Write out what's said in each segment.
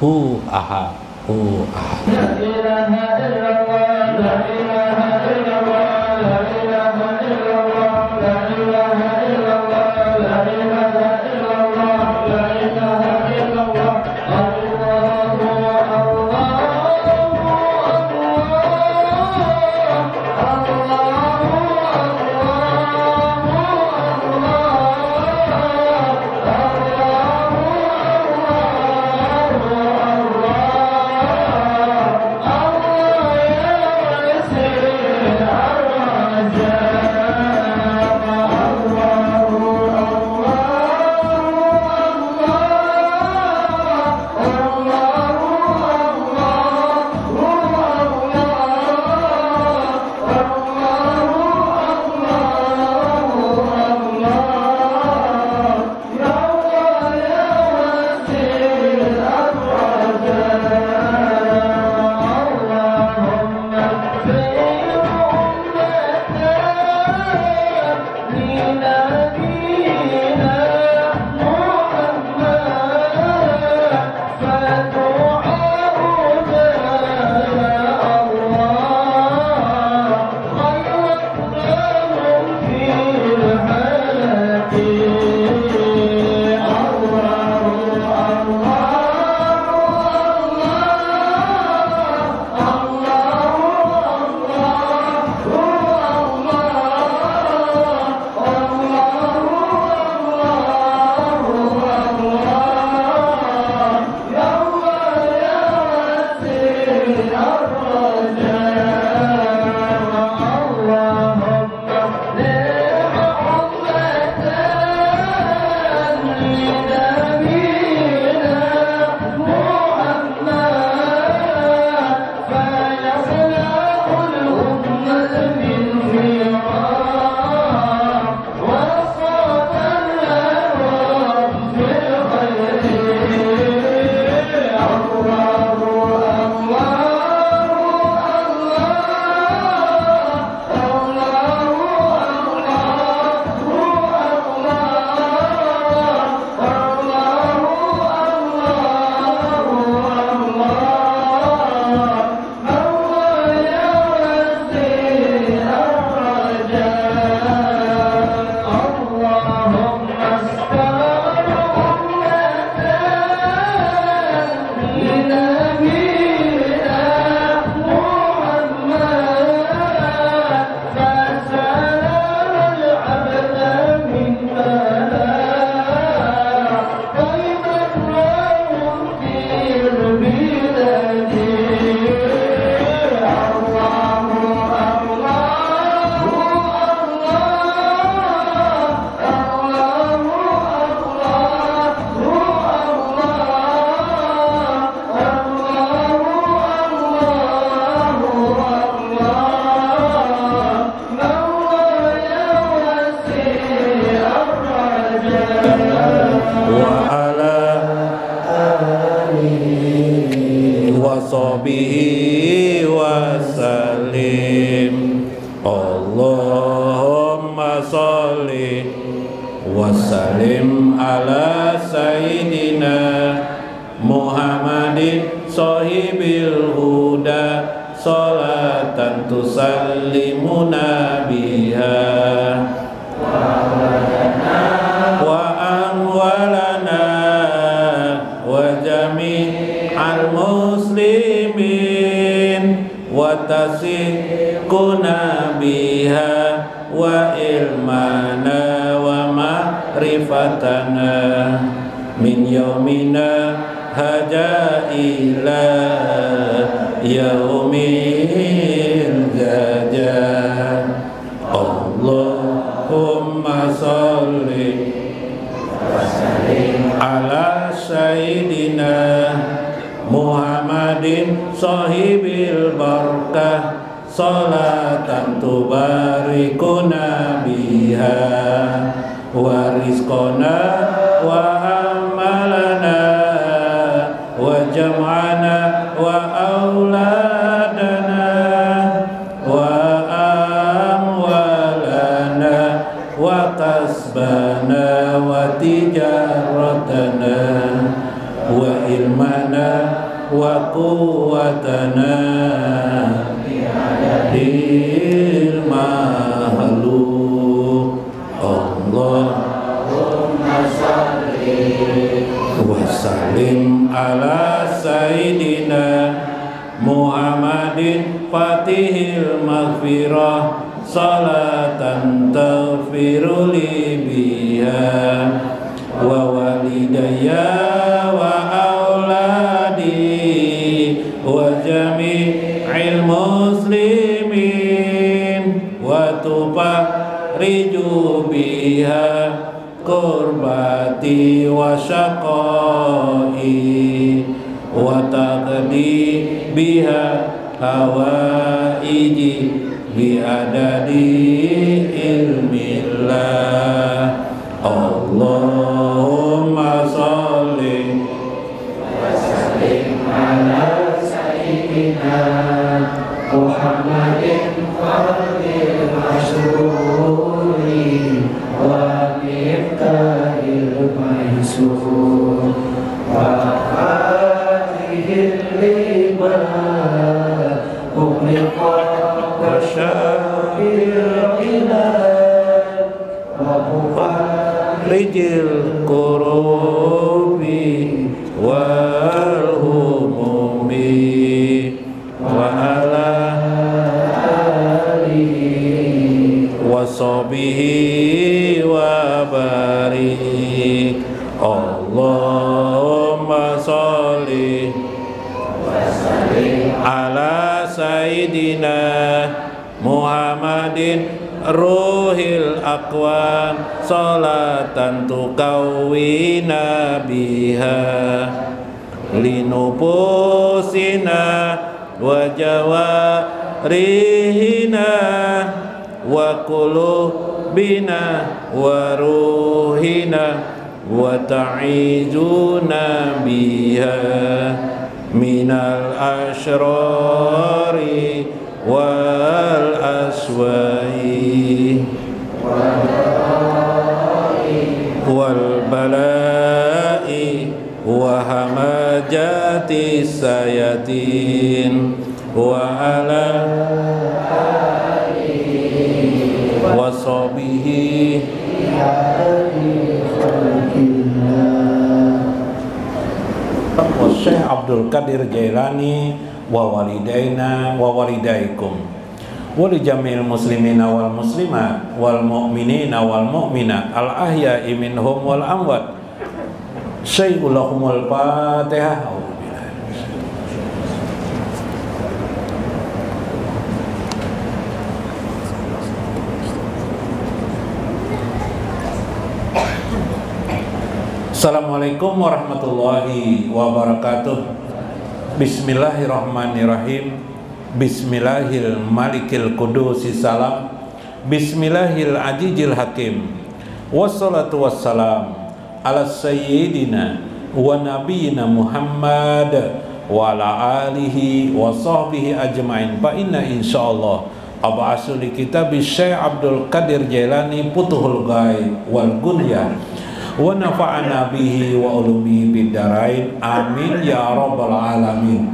hu ahad, hu ahad. La ilaha illallah, la ilaha illallah, la ilaha illallah, la ilaha illallah, la ilaha illallah, la ilaha illallah. sahbihi wasallim. Allahumma sholli wasallim ala sayyidina Muhammadin sahibil huda salatan tusallimuna biha wa amwalana wa jami'al muslimin wa tasiquna biha wa ilmana wa ma'rifatana min yaumina haja ila yaumil jajan. Allahumma sholli wa sallim ala sayyidina Muhammadin sahibil barakah salatan tubarikuna biha wa rizqana wa amalana wa jam'ana wa auladana wa amwalana wa kasbana wa tijaratana wa ilmana wa quwwatana bil mahluk. Allahumma shalli wa sallim ala sayyidina Muhammadin fatihil maghfirah salatan taghfiru li biha wa walidayya wa auladi wa jami'il muslimin wa tufarriju biha kurbati wa syaqai wa taqdi biha hawaiji bi adadi ilmillah. Allahumma sholli wa sallim ala sayyidina Muhammadin fardil masyhuri wa miftahil maisur wa fatihil lima ughliqa wa syafil ilal wa mufarrijil kurubi wal humumi wa ala alihi wa sahbihi wa barik. Allahumma sholli wa sallim ala sayyidina Muhammadin ruhil aqwan salatan tukawwina biha linufusina wa jawarihina wa qulubina wa ruhina wa ta'izuna biha minal asyrari wal aswai wal balai wa hamajati sayatin wa ala wa sahbihi wa Syekh Abdul Qadir Jailani wa walidaina wa walidaikum wa li jamil muslimina wal muslimat wal mu'minina wal mu'minat al ahya'i minhum wal amwat. Syai'ulahumul Fatihah. Assalamualaikum warahmatullahi wabarakatuh. Bismillahirrahmanirrahim. Bismillahil malikil qudusis salam. Bismillahil ajijil hakim. Wassalatu wassalam ala sayyidina wa nabiyina Muhammad wa ala alihi wa sahbihi ajma'in. Fa inna insyaallah ab'asu li kitabis Syekh Abdul Qadir Jailani Futuhul Ghaib wal Gunyah wa nafa'ana bihi wa ulumi bidarain. Amin ya rabbal alamin.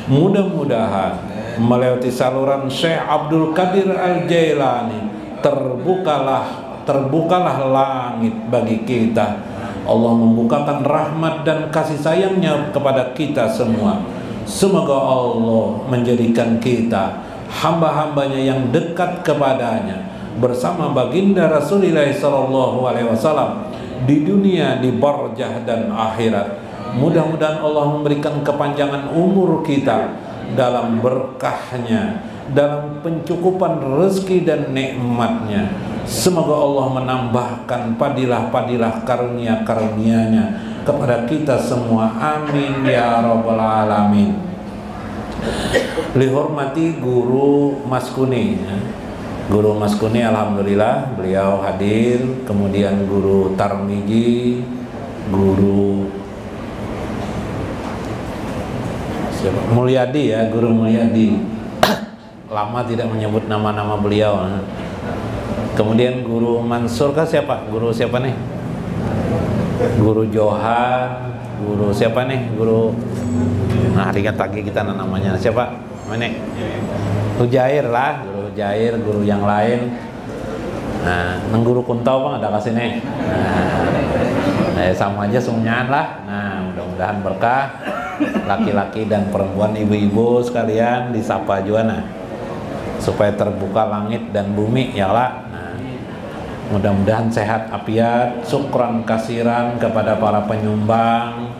Mudah-mudahan melewati saluran Syekh Abdul Qadir Al-Jailani terbukalah langit bagi kita. Allah membukakan rahmat dan kasih sayangnya kepada kita semua. Semoga Allah menjadikan kita hamba-hambanya yang dekat kepadanya bersama baginda Rasulullah SAW di dunia, di barzah dan akhirat. Mudah-mudahan Allah memberikan kepanjangan umur kita dalam berkahnya, dalam pencukupan rezeki dan nikmatnya. Semoga Allah menambahkan padilah-padilah karunia-karunia-Nya kepada kita semua. Amin ya rabbal alamin. Dihormati Guru Mas Kuni. Guru Mas Kuni alhamdulillah beliau hadir. Kemudian Guru Tarmiji, Guru siapa? Mulyadi ya, Guru Mulyadi. Lama tidak menyebut nama-nama beliau. Kemudian Guru Mansur kah siapa? Guru siapa nih? Guru Johan, Guru siapa nih? Guru. Nah, ingat lagi kita namanya siapa? Mana? Hujair lah, Guru Hujair, guru yang lain. Nah, neng guru kuntau bang ada kasih nih. Nah, sama aja semuanya lah. Nah, mudah-mudahan berkah. Laki-laki dan perempuan, ibu-ibu sekalian disapa juga nah. Supaya terbuka langit dan bumi ya lah. Nah, mudah-mudahan sehat afiat. Syukran kasiran kepada para penyumbang.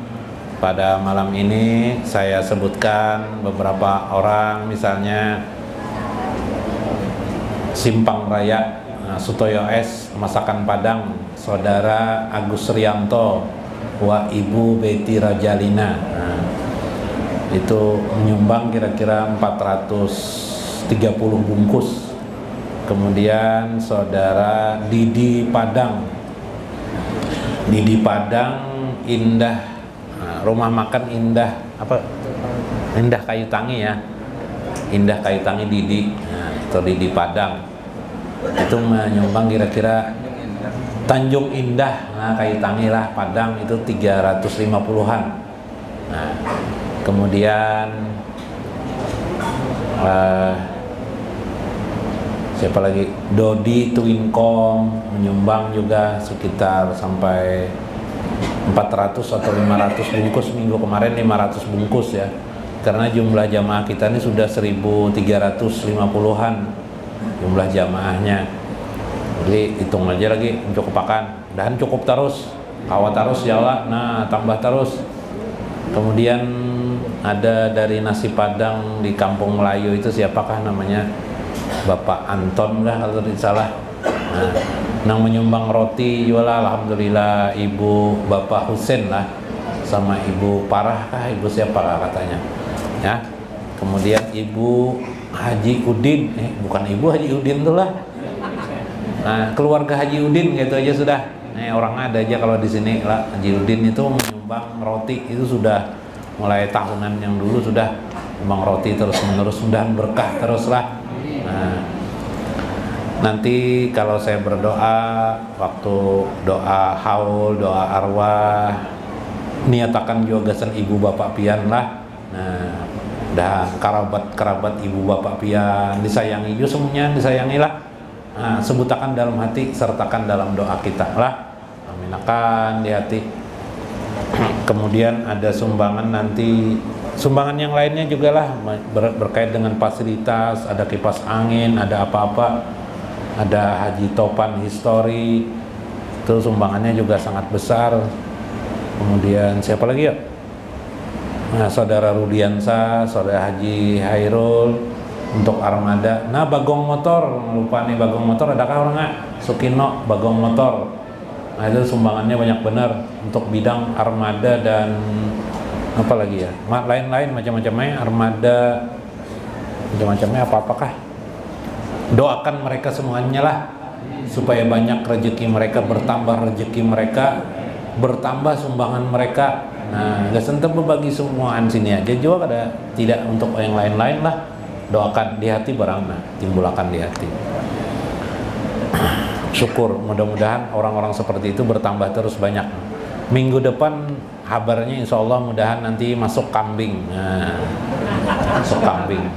Pada malam ini saya sebutkan beberapa orang, misalnya Simpang Raya Sutoyo S, Masakan Padang, Saudara Agus Rianto wa Ibu Betty Rajalina. Nah, itu menyumbang kira-kira 430 bungkus. Kemudian Saudara Didi Padang, Didi Padang Indah, rumah makan Indah apa? Indah Kayu Tangi ya. Indah Kayu Tangi Didi. Nah, itu Didi Padang. Itu menyumbang kira-kira Tanjung Indah. Nah, Kayu Tangi lah Padang itu 350-an. Nah, kemudian siapa lagi? Dodi Twincom menyumbang juga sekitar sampai 400 atau 500 bungkus. Minggu kemarin 500 bungkus ya, karena jumlah jamaah kita ini sudah 1350-an jumlah jamaahnya. Jadi hitung aja lagi mencukupakan dan cukup terus, awal terus ya Allah. Nah, tambah terus. Kemudian ada dari nasi Padang di Kampung Melayu itu, siapakah namanya, Bapak Anton lah kalau tidak salah. Nah, nang menyumbang roti juga alhamdulillah Ibu Bapak Husen lah, sama Ibu Parah kah, Ibu siapa lah katanya ya. Kemudian Ibu Haji Udin, bukan Ibu Haji Udin tuh lah. Nah, keluarga Haji Udin gitu aja sudah. Orang ada aja kalau di sini lah. Haji Udin itu menyumbang roti itu sudah mulai tahunan yang dulu sudah menyumbang roti terus menerus, sudah berkah terus lah. Nah, nanti kalau saya berdoa, waktu doa haul, doa arwah, niatakan juga gasan ibu bapak pian lah. Nah, dan kerabat ibu bapak pian disayangi juga semuanya, disayangilah. Nah, sebutakan dalam hati, sertakan dalam doa kita lah. Aminakan di hati. Kemudian ada sumbangan nanti, sumbangan yang lainnya juga lah berkait dengan fasilitas, ada kipas angin, ada apa-apa, ada Haji Topan History, itu sumbangannya juga sangat besar. Kemudian siapa lagi ya? Nah, Saudara Rudiansa, Saudara Haji Hairul untuk armada. Nah, Bagong Motor, lupa nih Bagong Motor, adakah orang nggak? Sukino Bagong Motor. Nah, itu sumbangannya banyak benar untuk bidang armada dan apa lagi ya? Lain-lain macam-macamnya, armada macam-macamnya apa-apakah? Doakan mereka semuanya lah supaya banyak rezeki mereka, bertambah rezeki mereka, bertambah sumbangan mereka. Nah, gak sentuh berbagi semuaan sini aja juga ada, tidak untuk yang lain-lain lah. Doakan di hati barang, nah timbulkan di hati. Syukur, mudah-mudahan orang-orang seperti itu bertambah terus banyak. Minggu depan kabarnya insya Allah mudahan nanti masuk kambing. Nah, masuk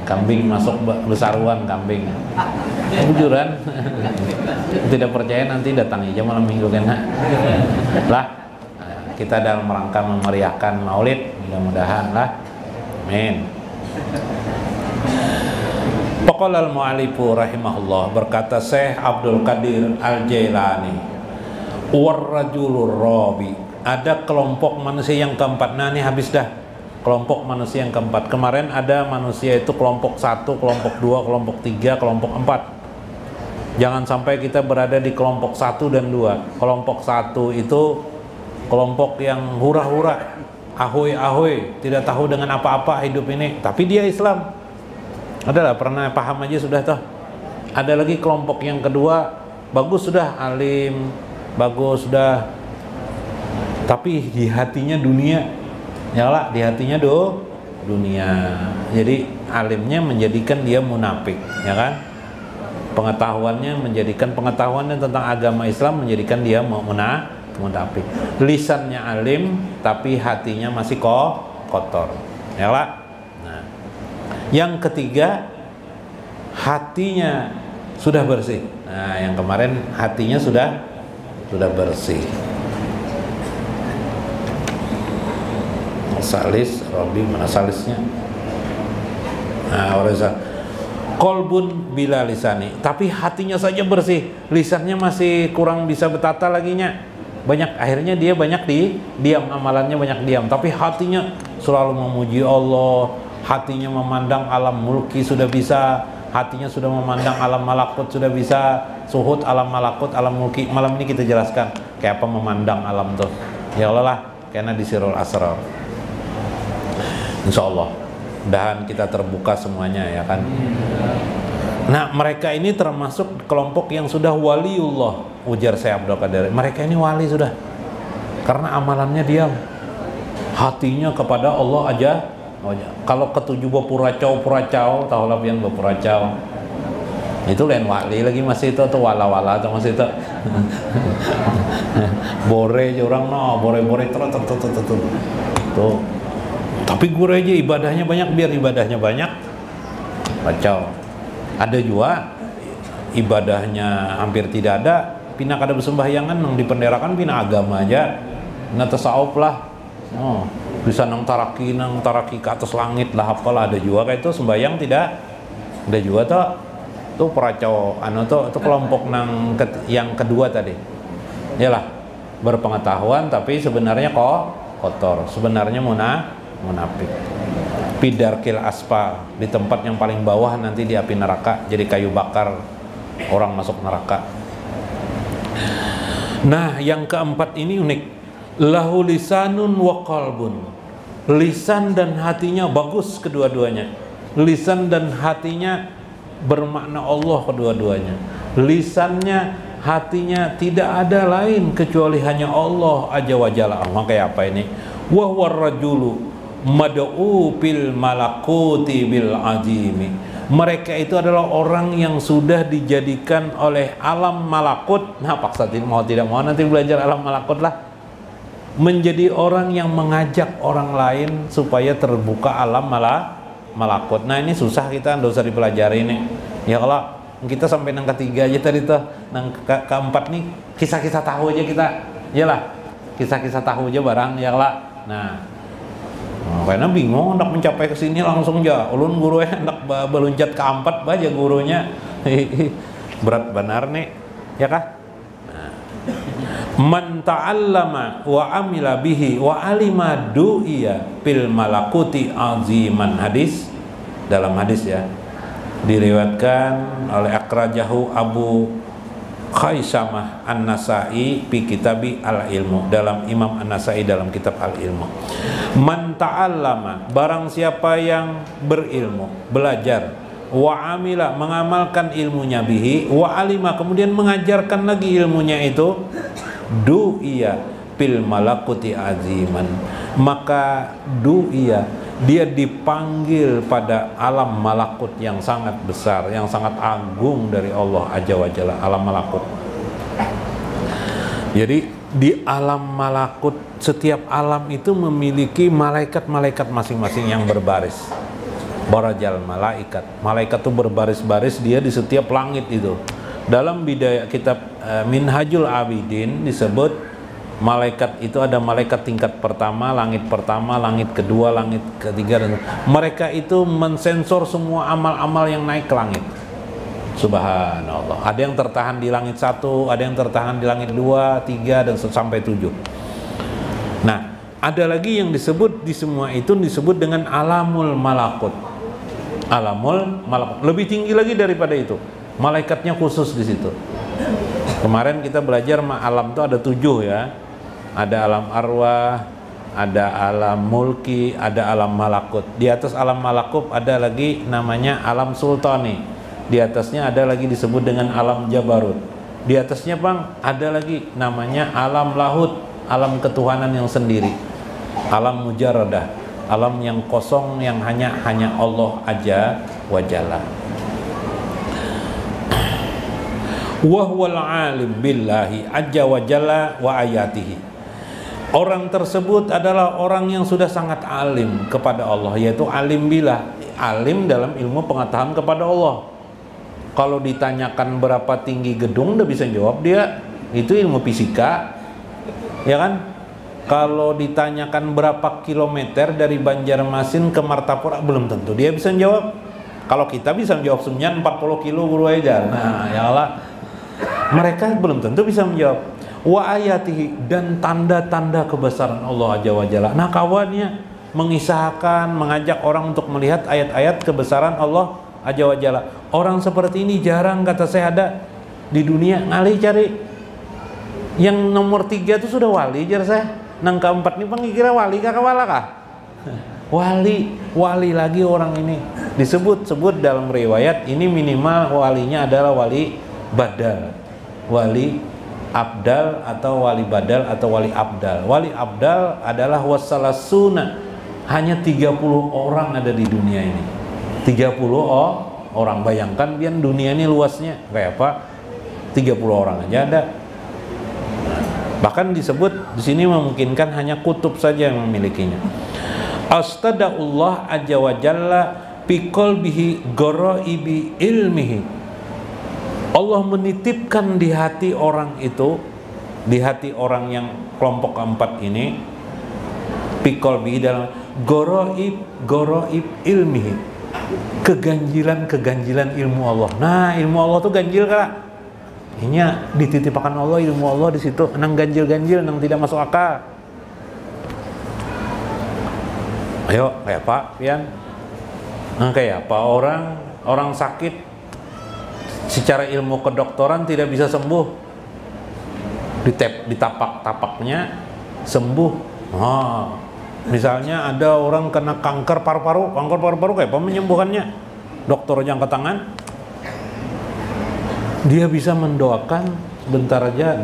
kambing masuk besaruan kambing. Bujuran. Tidak percaya nanti datang aja malam minggu kan. Lah, kita dalam rangka memeriahkan Maulid, mudah-mudahan lah. Amin. Faqala al-mu'allifu rahimahullah, berkata Syekh Abdul Qadir Al-Jailani, war-rajulur rabi, ada kelompok manusia yang keempat. Nah, ini habis dah kelompok manusia yang keempat. Kemarin ada manusia itu kelompok 1, kelompok 2, kelompok 3, kelompok 4. Jangan sampai kita berada di kelompok 1 dan 2. Kelompok 1 itu kelompok yang hura-hura, ahoy-ahoy, tidak tahu dengan apa-apa hidup ini, tapi dia Islam. Adalah pernah paham aja sudah toh. Ada lagi kelompok yang kedua, bagus sudah, alim, bagus sudah, tapi di hatinya dunia. Nyala di hatinya dunia. Jadi alimnya menjadikan dia munafik, ya kan? Pengetahuannya menjadikan pengetahuannya tentang agama Islam menjadikan dia munafik. Lisannya alim, tapi hatinya masih kotor. Ya lah. Nah, yang ketiga, hatinya sudah bersih. Nah, yang kemarin hatinya sudah bersih. Salis, Robi, mana salisnya? Nah, orisa. Kolbun bila lisani, tapi hatinya saja bersih, lisannya masih kurang bisa bertata laginya. Akhirnya dia banyak diam, amalannya banyak diam, tapi hatinya selalu memuji Allah, hatinya memandang alam mulki sudah bisa, hatinya sudah memandang alam malakut sudah bisa, suhud alam malakut, alam mulki. Malam ini kita jelaskan kayak apa memandang alam tuh. Ya Allah lah, karena di Sirul Asrar. Insya Allah, mudahan kita terbuka semuanya ya kan. Nah, mereka ini termasuk kelompok yang sudah waliullah, ujar Syekh Abdul Qadir. Mereka ini wali sudah, karena amalannya diam, hatinya kepada Allah aja. Kalau ketujuh bapuracau, tahu lah pian bapuracau. Itu lain wali lagi masih itu tuh wala-wala atau masih itu. Bore aja orang no, bore tuh. Tapi guru aja ibadahnya banyak, biar ibadahnya banyak kacau. Ada juga ibadahnya hampir tidak ada, pina kada bersembahyangan nang dipenderakan pina agama aja, nggak tasawuf lah. Oh, bisa nang taraki ke atas langit lah, apalah. Ada juga kayak itu sembahyang tidak. Ada juga tuh peracau tuh kelompok yang kedua tadi. Yalah, berpengetahuan tapi sebenarnya kotor, sebenarnya munafik. Pidarkil aspal, di tempat yang paling bawah nanti di api neraka, jadi kayu bakar orang masuk neraka. Nah, yang keempat ini unik. Lahu lisanun wa qalbun. Lisan dan hatinya bagus kedua-duanya. Lisan dan hatinya bermakna Allah kedua-duanya. Lisannya, hatinya tidak ada lain kecuali hanya Allah Azza wa Jalla. Makanya apa ini? Wa huwa rajulu mad'u bil malakuti bil azimi. Mereka itu adalah orang yang sudah dijadikan oleh alam malakut. Nah, paksa mau tidak mau nanti belajar alam malakut lah, menjadi orang yang mengajak orang lain supaya terbuka alam malakut. Nah, ini susah, kita nggak usah dipelajari ini. Ya kalau kita sampai nang ketiga aja tadi tuh, nang keempat nih kisah-kisah tahu aja kita. Iyalah, kisah-kisah tahu aja barang ya lah. Nah, karena bingung hendak mencapai ke sini langsung aja ulun guru hendak beluncat ke empat baja gurunya. Berat benar nih ya kah. Man ta'allama wa amila bihi wa alima du'iya fil malakuti aziman. Hadis, dalam hadis ya, diriwayatkan oleh akrajahu Abu Khaisamah An-Nasai fi kitabi Al-Ilmu, dalam Imam An-Nasai dalam kitab Al-Ilmu. Man ta'allama, barang siapa yang berilmu, belajar, wa amila, mengamalkan ilmunya, bihi, wa alima, kemudian mengajarkan lagi ilmunya itu, du'iya fil malakuti aziman, maka du'iya, dia dipanggil pada alam malakut yang sangat besar, yang sangat agung dari Allah Azza wa Jalla, alam malakut. Jadi di alam malakut, setiap alam itu memiliki malaikat-malaikat masing-masing yang berbaris. Barajal malaikat. Malaikat itu berbaris-baris dia di setiap langit itu. Dalam bidaya kitab Minhajul Abidin disebut malaikat itu ada malaikat tingkat pertama, langit kedua, langit ketiga, dan mereka itu mensensor semua amal-amal yang naik ke langit. Subhanallah. Ada yang tertahan di langit 1, ada yang tertahan di langit 2, 3 dan sampai 7. Nah, ada lagi yang disebut di semua itu disebut dengan alamul malakut. Alamul malakut lebih tinggi lagi daripada itu. Malaikatnya khusus di situ. Kemarin kita belajar alam itu ada 7 ya. Ada alam arwah, ada alam mulki, ada alam malakut. Di atas alam malakut ada lagi namanya alam sultani. Di atasnya ada lagi disebut dengan alam jabarut. Di atasnya bang ada lagi namanya alam lahut, alam ketuhanan yang sendiri. Alam mujarradah, alam yang kosong yang hanya Allah Azza wa Jalla. Wa huwal alim billahi Azza wa Jalla wa ayatihi. Orang tersebut adalah orang yang sudah sangat alim kepada Allah, yaitu alim billah, alim dalam ilmu pengetahuan kepada Allah. Kalau ditanyakan berapa tinggi gedung, udah bisa jawab dia, itu ilmu fisika, ya kan? Kalau ditanyakan berapa kilometer dari Banjarmasin ke Martapura, belum tentu dia bisa jawab. Kalau kita bisa menjawab semuanya 40 kilo guru aja. Nah, ya Allah, mereka belum tentu bisa menjawab. Wa ayatihi, dan tanda-tanda kebesaran Allah Azza wa Jalla. Nah, kawannya mengisahkan, mengajak orang untuk melihat ayat-ayat kebesaran Allah Azza wa Jalla. Orang seperti ini jarang, kata saya, ada di dunia. Ngali cari yang nomor 3 itu sudah wali, jar saya. Nang keempat ini pengikira wali kakak wala kah? Wali lagi orang ini. Disebut dalam riwayat ini minimal walinya adalah wali badal, wali abdal atau wali badal atau wali abdal. Wali abdal adalah wasalasuna, hanya 30 orang ada di dunia ini. 30 orang, bayangkan biar dunia ini luasnya kayak apa? 30 orang aja ada. Bahkan disebut di sini memungkinkan hanya kutub saja yang memilikinya. Astadaullah azza wa jalla fi qalbihi ghoraibi ilmihi. Allah menitipkan di hati orang itu, di hati orang yang kelompok keempat ini, pikolbi dalam goroib ilmihi, keganjilan ilmu Allah. Nah, ilmu Allah tuh ganjil kak. Ini dititipkan Allah, ilmu Allah di situ, nang ganjil, nang tidak masuk akal. Ayo, kayak apa, Pian? Nah, kayak apa orang sakit secara ilmu kedokteran tidak bisa sembuh, ditapak-tapaknya sembuh. Misalnya ada orang kena kanker paru-paru kayak apa menyembuhkannya? Dokter aja angkat tangan, dia bisa mendoakan sebentar aja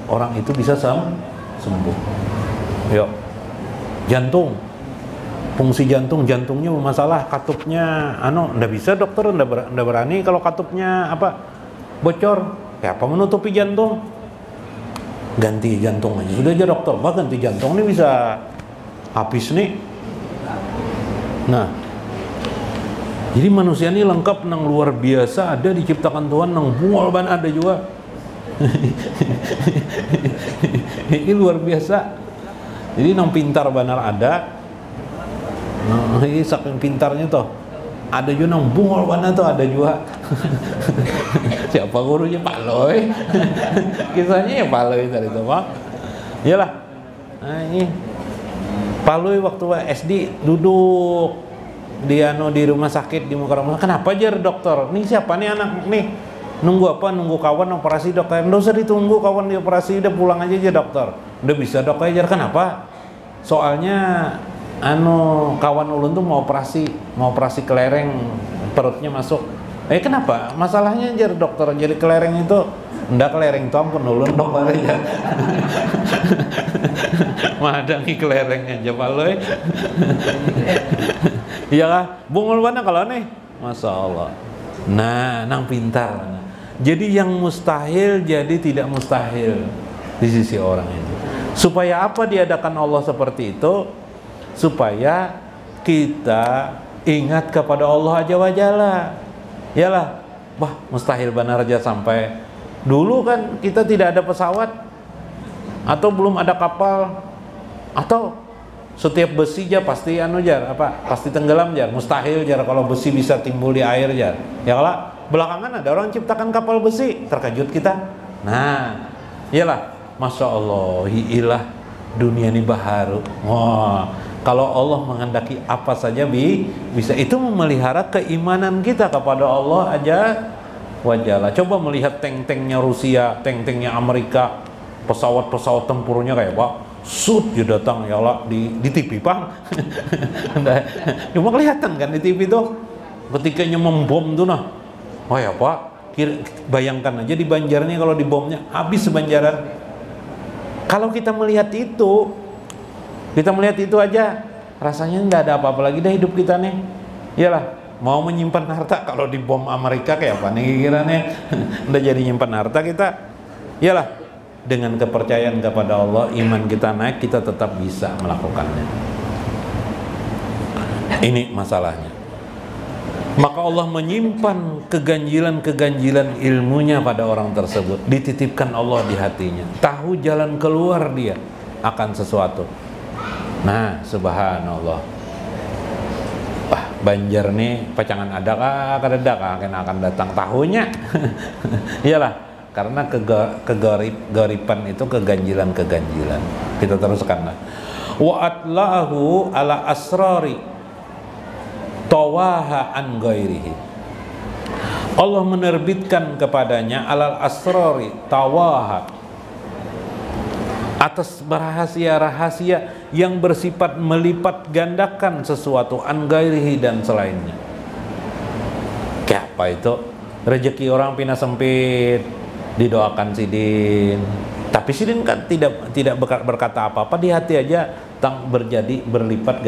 orang itu bisa sembuh. Yuk, jantung, fungsi jantungnya bermasalah, katupnya ndak bisa dokter, ndak berani kalau katupnya bocor, kayak apa menutupi jantung, ganti jantung aja sudah aja dokter, ganti jantung ini bisa habis nih. Nah, jadi manusia ini lengkap, nang luar biasa, ada diciptakan Tuhan, nang bungol ban ada juga. Ini luar biasa. Jadi nang pintar banar ada. Nah, ini saking pintarnya tuh, ada juga nang bungol mana tuh, ada juga. Siapa gurunya? Pak Loy. Kisahnya ya Pak Loy tadi itu, Pak. Iyalah. Nah, ini Pak Loy waktu SD duduk di rumah sakit di muka rumah. Kenapa jar dokter? Nih siapa nih anak nih? Nunggu apa? Nunggu kawan operasi dokter. Nggak usah ditunggu kawan dioperasi, udah pulang aja dokter. Udah bisa dokter jar. Kenapa? Soalnya kawan ulun tuh mau operasi kelereng, perutnya masuk. Kenapa? Masalahnya jar dokter, jadi kelereng itu ndak kelereng tuh ampun ulun dokter aja. Madangi kelereng aja Pak Loy. Iya kah? Bungul mana kalau nih? Masya Allah. Nah, nang pintar. Jadi yang mustahil jadi tidak mustahil di sisi orang ini. Supaya apa diadakan Allah seperti itu? Supaya kita ingat kepada Allah Azza wa Jalla. Yalah, mustahil benar aja sampai dulu kan kita tidak ada pesawat atau belum ada kapal, atau setiap besi aja pasti pasti tenggelam jar, mustahil jar kalau besi bisa timbul di air jar. Ya kalau belakangan ada orang ciptakan kapal besi, terkejut kita. Nah, iyalah, masya Allah, ilah dunia ini baharu. Kalau Allah menghendaki apa saja bisa, itu memelihara keimanan kita kepada Allah aja wajalla. Coba melihat tank-tanknya Rusia, tank-tanknya Amerika, pesawat-pesawat tempurnya kayak Pak, dia datang ya Allah di TV Bang. Cuma kelihatan kan di TV tuh ketika membom tuh nah. Ya Pak, bayangkan aja di Banjarnya kalau dibomnya habis sebanjaran. Kalau kita melihat itu aja rasanya nggak ada apa-apa lagi dah hidup kita nih. Iyalah, mau menyimpan harta kalau dibom Amerika kayak apa nih kiranya? Udah jadi nyimpan harta kita. Iyalah, dengan kepercayaan kepada Allah, iman kita naik, kita tetap bisa melakukannya. Ini masalahnya. Maka Allah menyimpan keganjilan-keganjilan ilmunya pada orang tersebut, dititipkan Allah di hatinya, tahu jalan keluar dia akan sesuatu. Nah, subhanallah. Wah, Banjar nih pacangan ada kah, kada akan datang tahunya. Iyalah, karena kegoripan itu keganjilan-keganjilan. Kita teruskanlah. Wa atlahu ala asrari tawaha an ghairihi. Allah menerbitkan kepadanya alal asrari tawaha, atas rahasia-rahasia yang bersifat melipat gandakan sesuatu an ghairihi dan selainnya. Kayak apa itu? Rezeki orang pina sempit, didoakan sidin. Tapi sidin kan tidak berkata apa-apa, di hati aja berlipat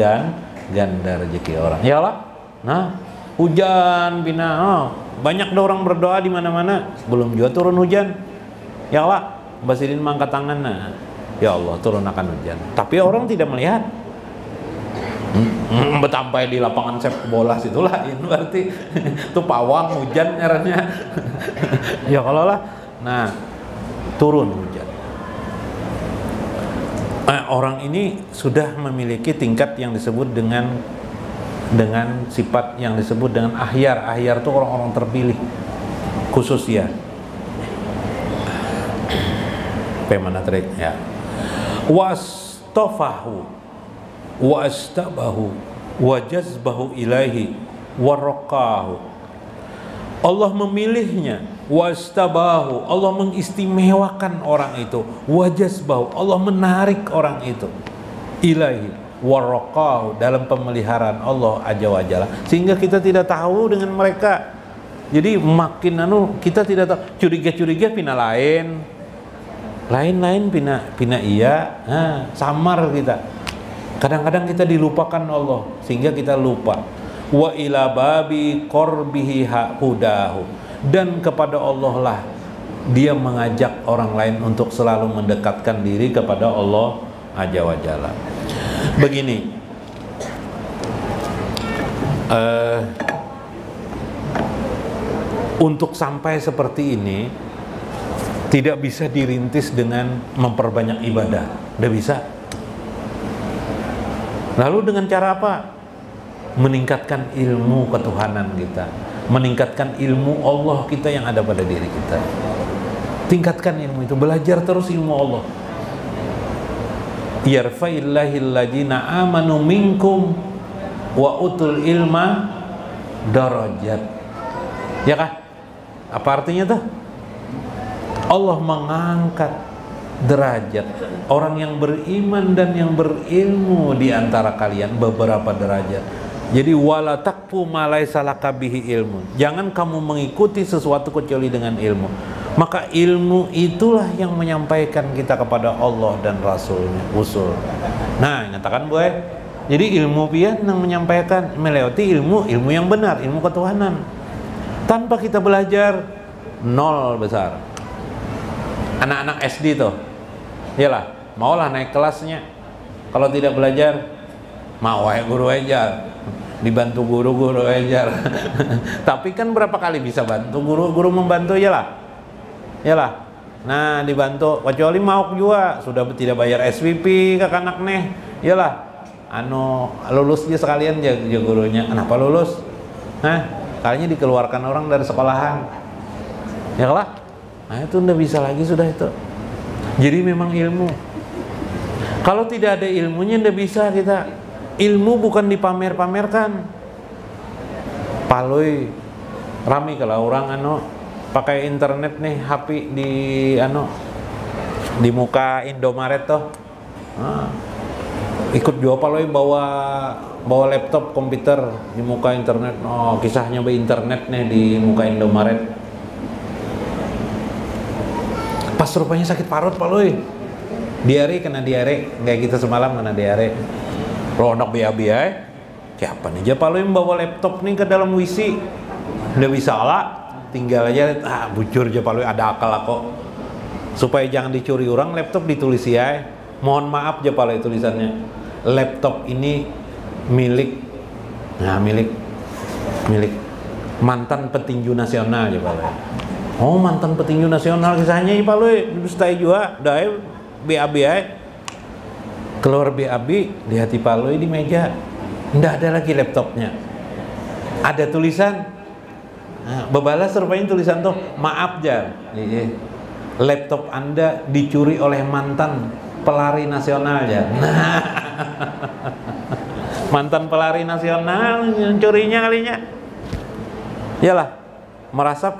ganda rezeki orang. Iyalah. Nah, hujan pina, banyak orang berdoa di mana-mana, belum juga turun hujan. Ya Allah, Mbak Sidin mangkat tangan, nah, ya Allah turun akan hujan. Tapi orang tidak melihat. Betampai di lapangan sepak bola situlah, ini berarti itu pawang hujan eranya. Ya kalau lah, nah turun hujan. Orang ini sudah memiliki tingkat yang disebut dengan sifat yang disebut dengan ahyar. Ahyar itu orang-orang terpilih khusus ya. Pemana trik ya. Wastafahu wa astabahu wa jazbahu ilaihi wa raqahu. Allah memilihnya, wastabahu, Allah mengistimewakan orang itu, wa jazbahu, Allah menarik orang itu, ilaihi waraqahu, dalam pemeliharaan Allah Azza wa Jalla, sehingga kita tidak tahu dengan mereka. Jadi makin kita tidak tahu, curiga-curiga pina lain pina iya, samar kita. Kadang-kadang kita dilupakan Allah sehingga kita lupa. Wa ila babi qarbihi hudahu, dan kepada Allah lah dia mengajak orang lain untuk selalu mendekatkan diri kepada Allah Azza wa Jalla. Begini, untuk sampai seperti ini tidak bisa dirintis dengan memperbanyak ibadah, tidak bisa. Lalu dengan cara apa? Meningkatkan ilmu ketuhanan kita, meningkatkan ilmu Allah kita yang ada pada diri kita. Tingkatkan ilmu itu, belajar terus ilmu Allah. Yarfa'illahil ladzina amanu minkum wa utul ilma darajat. Ya kah? Apa artinya tuh? Allah mengangkat derajat orang yang beriman dan yang berilmu di antara kalian beberapa derajat. Jadi wala taqfu ma laisa laka bihi ilmun. Jangan kamu mengikuti sesuatu kecuali dengan ilmu. Maka ilmu itulah yang menyampaikan kita kepada Allah dan Rasulnya, usul. Nah, nyatakan boy. Jadi ilmu pian yang menyampaikan melewati ilmu yang benar, ilmu ketuhanan. Tanpa kita belajar, nol besar. Anak-anak SD tuh, iyalah, maulah naik kelasnya. Kalau tidak belajar, mau guru ajar, dibantu guru ajar. Tapi kan berapa kali bisa bantu guru membantu, iyalah. Nah, dibantu, kecuali mau juga sudah tidak bayar SPP ke anak nih, iyalah. Lulus aja sekalian ya gurunya. Kenapa lulus? Kalinya dikeluarkan orang dari sekolahan. Ya lah. Nah, itu udah bisa lagi sudah itu. Jadi memang ilmu. Kalau tidak ada ilmunya udah bisa kita. Ilmu bukan dipamer-pamerkan. Paloi rame kalau orang pakai internet nih, HP di muka Indomaret tuh. Ikut jual paloi bawa laptop komputer di muka internet. Kisahnya internet nih di muka Indomaret. Pas rupanya sakit parut paloi. Diare kayak kita semalam kena diare. Ronak biaya. Siapa nih aja paloi bawa laptop nih ke dalam WC. Udah bisa lah. Tinggal aja bujur aja paloi, ada akal kok. Supaya jangan dicuri orang, laptop ditulis ya. Mohon maaf aja pala tulisannya. Laptop ini milik mantan petinju nasional ya pala. Oh, mantan petinju nasional kisahnya ya pala. Dustai juga, dai BAB ya. Keluar BAB, lihat di pala di meja. Nggak ada lagi laptopnya. Ada tulisan. Nah, bebalas rupanya tulisan tuh, maaf Jar. Laptop Anda dicuri oleh mantan pelari nasional ya. Nah, mantan pelari nasional curinya kalinya. Yalah, merasa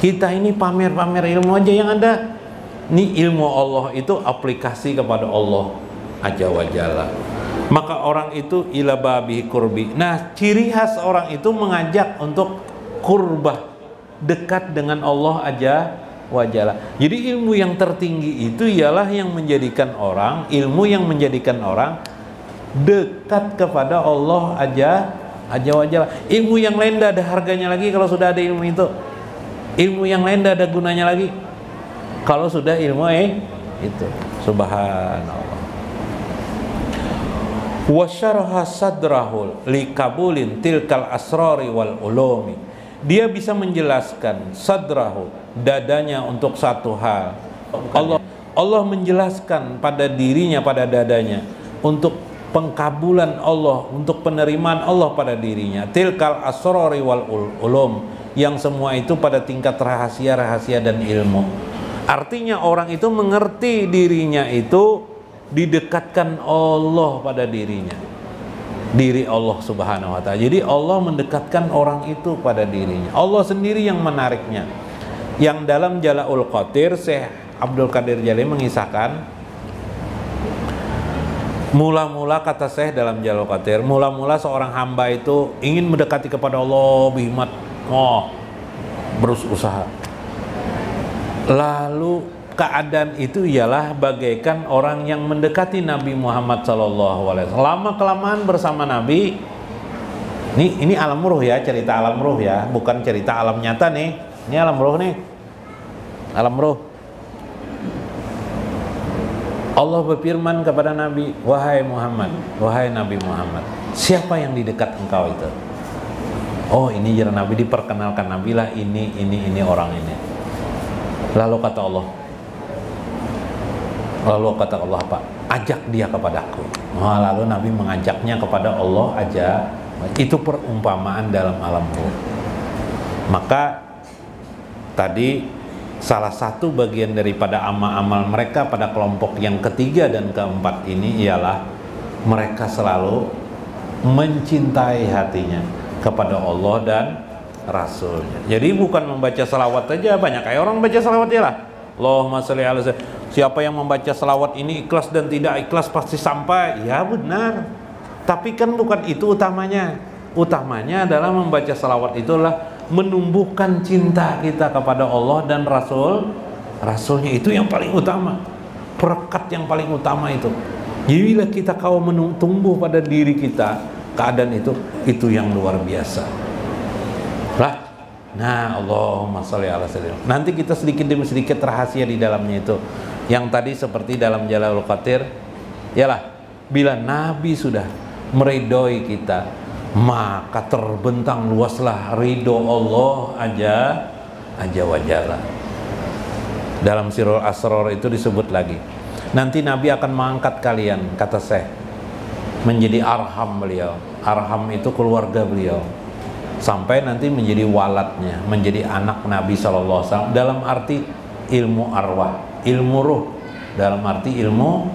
kita ini pamer-pamer ilmu aja yang ada. Ini ilmu Allah itu aplikasi kepada Allah Azza wa Jalla. Maka orang itu ila babi kurbi. Nah, ciri khas orang itu mengajak untuk kurbah, dekat dengan Allah Azza wa Jalla. Jadi ilmu yang tertinggi itu ialah yang menjadikan orang, ilmu yang menjadikan orang dekat kepada Allah Azza wa Jalla. Ilmu yang lain tidak ada harganya lagi kalau sudah ada ilmu itu. Ilmu yang lain tidak ada gunanya lagi kalau sudah ilmu itu. Subhanallah. Wa syaraha sadrahu likabulin tilkal asrari wal ulumi. Dia bisa menjelaskan sadrahu, dadanya untuk satu hal. Allah menjelaskan pada dirinya, pada dadanya untuk pengkabulan Allah, untuk penerimaan Allah pada dirinya. Tilkal asrari wal ulum, yang semua itu pada tingkat rahasia-rahasia dan ilmu. Artinya orang itu mengerti dirinya itu didekatkan Allah pada dirinya, diri Allah subhanahu wa ta'ala. Jadi Allah mendekatkan orang itu pada dirinya. Allah sendiri yang menariknya. Yang dalam Jala'ul Qadir, Syekh Abdul Qadir Jalil mengisahkan, mula-mula kata Syekh dalam Jala'ul Qadir, mula-mula seorang hamba itu ingin mendekati kepada Allah bihimat, berusaha. Lalu keadaan itu ialah bagaikan orang yang mendekati Nabi Muhammad SAW. Lama kelamaan bersama Nabi. Ini alam ruh ya, cerita alam ruh ya, bukan cerita alam nyata nih. Ini alam ruh nih, alam ruh. Allah berfirman kepada Nabi, wahai Muhammad, wahai Nabi Muhammad, siapa yang di dekat engkau itu? Oh, ini jalan Nabi, diperkenalkan Nabi lah, ini orang ini. Lalu kata Allah, apa? Ajak dia kepadaku. Lalu Nabi mengajaknya kepada Allah aja. Itu perumpamaan dalam alam ruh. Maka tadi salah satu bagian daripada amal-amal mereka pada kelompok yang ketiga dan keempat ini ialah mereka selalu mencintai hatinya kepada Allah dan Rasulnya. Jadi bukan membaca selawat saja, banyak kayak orang baca selawat ya lah. Allahumma sholli ala sayyidina. Siapa yang membaca selawat ini ikhlas dan tidak ikhlas pasti sampai. Ya benar. Tapi kan bukan itu utamanya. Utamanya adalah membaca selawat itulah menumbuhkan cinta kita kepada Allah dan Rasulnya, itu yang paling utama. Perekat yang paling utama itu. Jadi bila kita kau tumbuh pada diri kita keadaan itu yang luar biasa. Lah. Nah, Allahumma sholli ala sayyidina. Nanti kita sedikit demi sedikit rahasia di dalamnya itu. Yang tadi seperti dalam Jala'ul Qadir, yalah, bila Nabi sudah meridhoi kita, maka terbentang luaslah ridho Allah Azza wa Jalla. Dalam Sirul Asrar itu disebut lagi, nanti Nabi akan mengangkat kalian, kata Syekh, menjadi arham beliau. Arham itu keluarga beliau, sampai nanti menjadi waladnya, menjadi anak Nabi SAW. Dalam arti ilmu arwah, ilmu ruh, dalam arti ilmu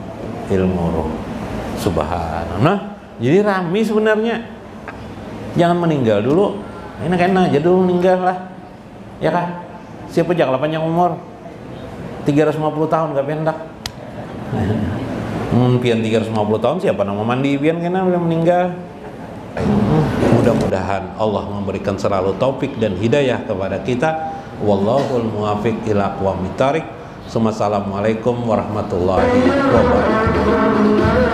ruh. Subhanallah. Nah, jadi rami sebenarnya. Jangan meninggal dulu, enak-enak aja dulu meninggal lah, ya kan? Siapa jangan panjang umur, 350 tahun gak pendak. Pian 350 tahun siapa nama mandi pian kena udah meninggal. Mudah-mudahan Allah memberikan selalu taufik dan hidayah kepada kita. Wallahul muwaffiq ila aqwamit thariq. Assalamualaikum warahmatullahi wabarakatuh.